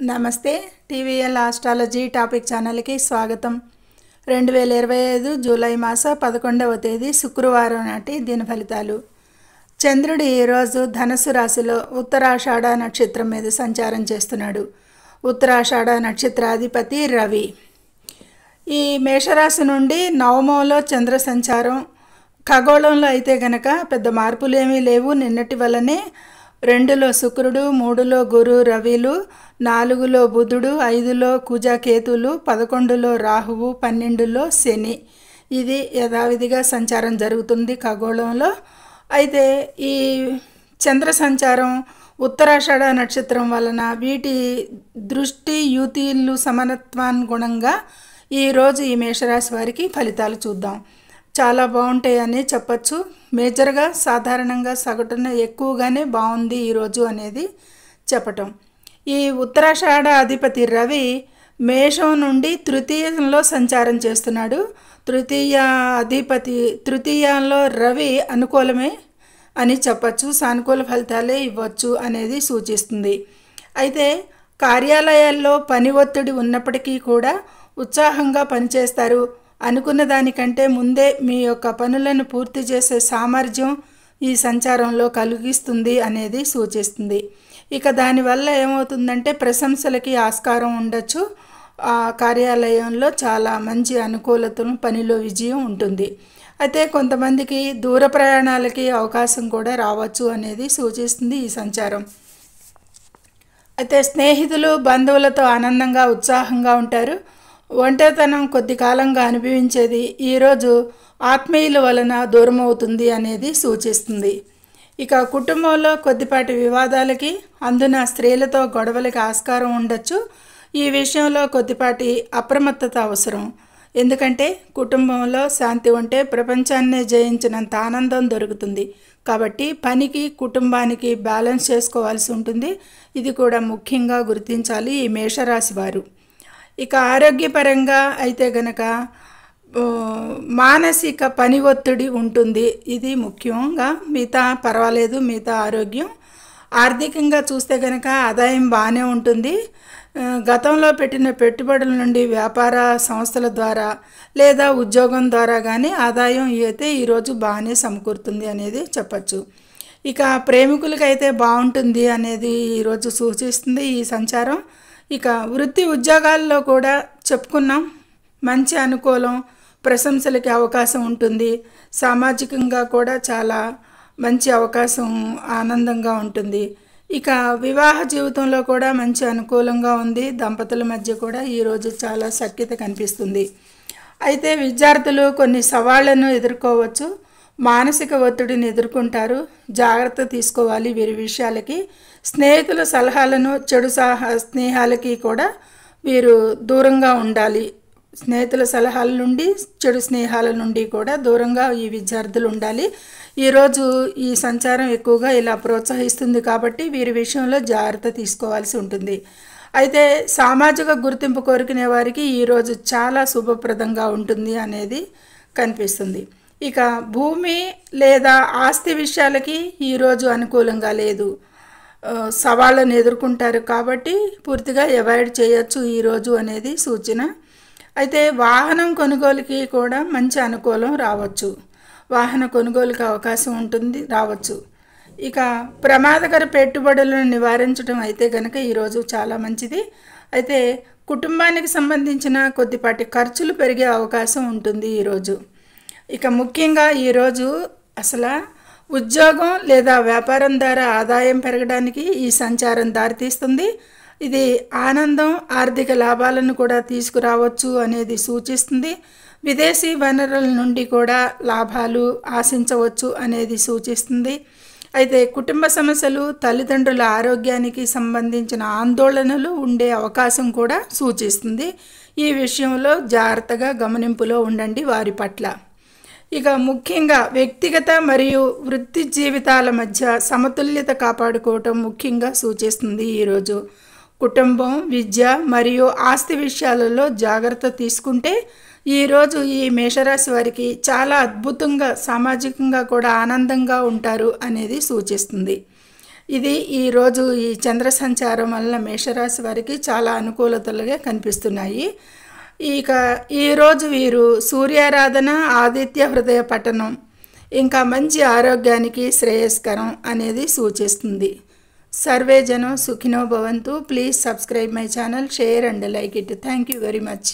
నమస్తే TVL astrology topic ఛానల్కి స్వాగతం. 2025 జూలై మాస 11వ తేదీ శుక్రవారం నాటి దిన ఫలితాలు. చంద్రుడు ఈరోజు ధనుసు రాశిలో ఉత్తరాషాఢ నక్షత్రం మీద సంచారం చేస్తున్నాడు. ఉత్తరాషాఢ నక్షత్రాధిపతి రవి. ఈ మేషరాశి నుండి నవమంలో చంద్ర సంచారం. ఖగోళంలో అయితే గనక పెద్ద మార్పులు ఏమీ లేవు. నిన్నటి వల్లనే 2లో శుక్రుడు, 3లో గురు రవిలు, 4లో బుధుడు, 5లో కుజ కేతులు, 11లో రాహువు, 12లో శని. ఇది యథావిధిగా సంచారం జరుగుతుంది ఖగోళంలో. అయితే ఈ చంద్ర సంచారం ఉత్తరాషాఢ నక్షత్రం వలన వీటి దృష్టి యుతిలు సమానత్వానుగుణంగా ఈరోజు ఈ మేషరాశి వారికి ఫలితాలు చూద్దాం. చాలా బాగుంటాయని చెప్పచ్చు. మేజర్గా సాధారణంగా సగటున ఎక్కువగానే బాగుంది ఈరోజు అనేది చెప్పటం. ఈ ఉత్తరాషాఢ అధిపతి రవి మేషం నుండి తృతీయంలో సంచారం చేస్తున్నాడు. తృతీయంలో రవి అనుకూలమే అని చెప్పచ్చు. సానుకూల ఫలితాలే ఇవ్వచ్చు అనేది సూచిస్తుంది. అయితే కార్యాలయాల్లో పని ఒత్తిడి ఉన్నప్పటికీ కూడా ఉత్సాహంగా పనిచేస్తారు. అనుకున్న దానికంటే ముందే మీ యొక్క పనులను పూర్తి చేసే సామర్థ్యం ఈ సంచారంలో కలిగిస్తుంది అనేది సూచిస్తుంది. ఇక దానివల్ల ఏమవుతుందంటే ప్రశంసలకి ఆస్కారం ఉండొచ్చు. ఆ కార్యాలయంలో చాలా మంచి అనుకూలతను, పనిలో విజయం ఉంటుంది. అయితే కొంతమందికి దూర ప్రయాణాలకి అవకాశం కూడా రావచ్చు అనేది సూచిస్తుంది ఈ సంచారం. అయితే స్నేహితులు, బంధువులతో ఆనందంగా, ఉత్సాహంగా ఉంటారు. ఒంటరితనం కొద్ది కాలంగా అనుభవించేది ఈరోజు ఆత్మీయుల వలన దూరం అవుతుంది అనేది సూచిస్తుంది. ఇక కుటుంబంలో కొద్దిపాటి వివాదాలకి, అందున స్త్రీలతో గొడవలకి ఆస్కారం ఉండొచ్చు. ఈ విషయంలో కొద్దిపాటి అప్రమత్తత అవసరం. ఎందుకంటే కుటుంబంలో శాంతి ఉంటే ప్రపంచాన్నే జయించినంత ఆనందం దొరుకుతుంది. కాబట్టి పనికి, కుటుంబానికి బ్యాలెన్స్ చేసుకోవాల్సి ఉంటుంది. ఇది కూడా ముఖ్యంగా గుర్తించాలి ఈ మేషరాశి వారు. ఇక ఆరోగ్యపరంగా అయితే గనక మానసిక పని ఒత్తిడి ఉంటుంది. ఇది ముఖ్యంగా. మిగతా పర్వాలేదు, మిగతా ఆరోగ్యం. ఆర్థికంగా చూస్తే గనక ఆదాయం బాగానే ఉంటుంది. గతంలో పెట్టిన పెట్టుబడుల నుండి వ్యాపార సంస్థల ద్వారా లేదా ఉద్యోగం ద్వారా కానీ ఆదాయం అయితే ఈరోజు బాగానే సమకూరుతుంది అనేది చెప్పచ్చు. ఇక ప్రేమికులకైతే బాగుంటుంది అనేది ఈరోజు సూచిస్తుంది ఈ సంచారం. ఇక వృత్తి ఉద్యోగాల్లో కూడా చెప్పుకున్నాం, మంచి అనుకూలం, ప్రశంసలకి అవకాశం ఉంటుంది. సామాజికంగా కూడా చాలా మంచి అవకాశం, ఆనందంగా ఉంటుంది. ఇక వివాహ జీవితంలో కూడా మంచి అనుకూలంగా ఉంది. దంపతుల మధ్య కూడా ఈరోజు చాలా సఖ్యత కనిపిస్తుంది. అయితే విద్యార్థులు కొన్ని సవాళ్లను ఎదుర్కోవచ్చు. మానసిక ఒత్తిడిని ఎదుర్కొంటారు. జాగ్రత్త తీసుకోవాలి వీరి విషయాలకి. స్నేహితుల సలహాలను, చెడు స్నేహాలకి కూడా వీరు దూరంగా ఉండాలి. స్నేహితుల సలహాల నుండి, చెడు స్నేహాల నుండి కూడా దూరంగా ఈ విద్యార్థులు ఉండాలి. ఈరోజు ఈ సంచారం ఎక్కువగా ఇలా ప్రోత్సహిస్తుంది కాబట్టి వీరి విషయంలో జాగ్రత్త తీసుకోవాల్సి ఉంటుంది. అయితే సామాజిక గుర్తింపు కోరుకునే వారికి ఈరోజు చాలా శుభప్రదంగా ఉంటుంది అనేది కనిపిస్తుంది. ఇక భూమి లేదా ఆస్తి విషయాలకి ఈరోజు అనుకూలంగా లేదు. సవాళ్ళను ఎదుర్కొంటారు కాబట్టి పూర్తిగా అవాయిడ్ చేయొచ్చు ఈరోజు అనేది సూచన. అయితే వాహనం కొనుగోలుకి కూడా మంచి అనుకూలం రావచ్చు. వాహన కొనుగోలుకి అవకాశం ఉంటుంది, రావచ్చు. ఇక ప్రమాదకర పెట్టుబడులను నివారించడం అయితే కనుక ఈరోజు చాలా మంచిది. అయితే కుటుంబానికి సంబంధించిన కొద్దిపాటి ఖర్చులు పెరిగే అవకాశం ఉంటుంది ఈరోజు. ఇక ముఖ్యంగా ఈరోజు అసలు ఉద్యోగం లేదా వ్యాపారం ద్వారా ఆదాయం పెరగడానికి ఈ సంచారం దారితీస్తుంది. ఇది ఆనందం, ఆర్థిక లాభాలను కూడా తీసుకురావచ్చు అనేది సూచిస్తుంది. విదేశీ వనరుల నుండి కూడా లాభాలు ఆశించవచ్చు అనేది సూచిస్తుంది. అయితే కుటుంబ సమస్యలు, తల్లిదండ్రుల ఆరోగ్యానికి సంబంధించిన ఆందోళనలు ఉండే అవకాశం కూడా సూచిస్తుంది. ఈ విషయంలో జాగ్రత్తగా గమనింపులో ఉండండి వారి పట్ల. ఇక ముఖ్యంగా వ్యక్తిగత మరియు వృత్తి జీవితాల మధ్య సమతుల్యత కాపాడుకోవటం ముఖ్యంగా సూచిస్తుంది ఈరోజు. కుటుంబం, విద్య మరియు ఆస్తి విషయాలలో జాగ్రత్త తీసుకుంటే ఈరోజు ఈ మేషరాశి వారికి చాలా అద్భుతంగా, సామాజికంగా కూడా ఆనందంగా ఉంటారు అనేది సూచిస్తుంది. ఇది ఈరోజు ఈ చంద్ర సంచారం వలన మేషరాశి వారికి చాలా అనుకూలతలుగా కనిపిస్తున్నాయి. ఇక ఈరోజు వీరు సూర్యారాధన, ఆదిత్య హృదయ పఠనం ఇంకా మంచి ఆరోగ్యానికి శ్రేయస్కరం అనేది సూచిస్తుంది. సర్వే జనం సుఖినో భవంతు. Please subscribe my channel, share and like it. Thank you very much.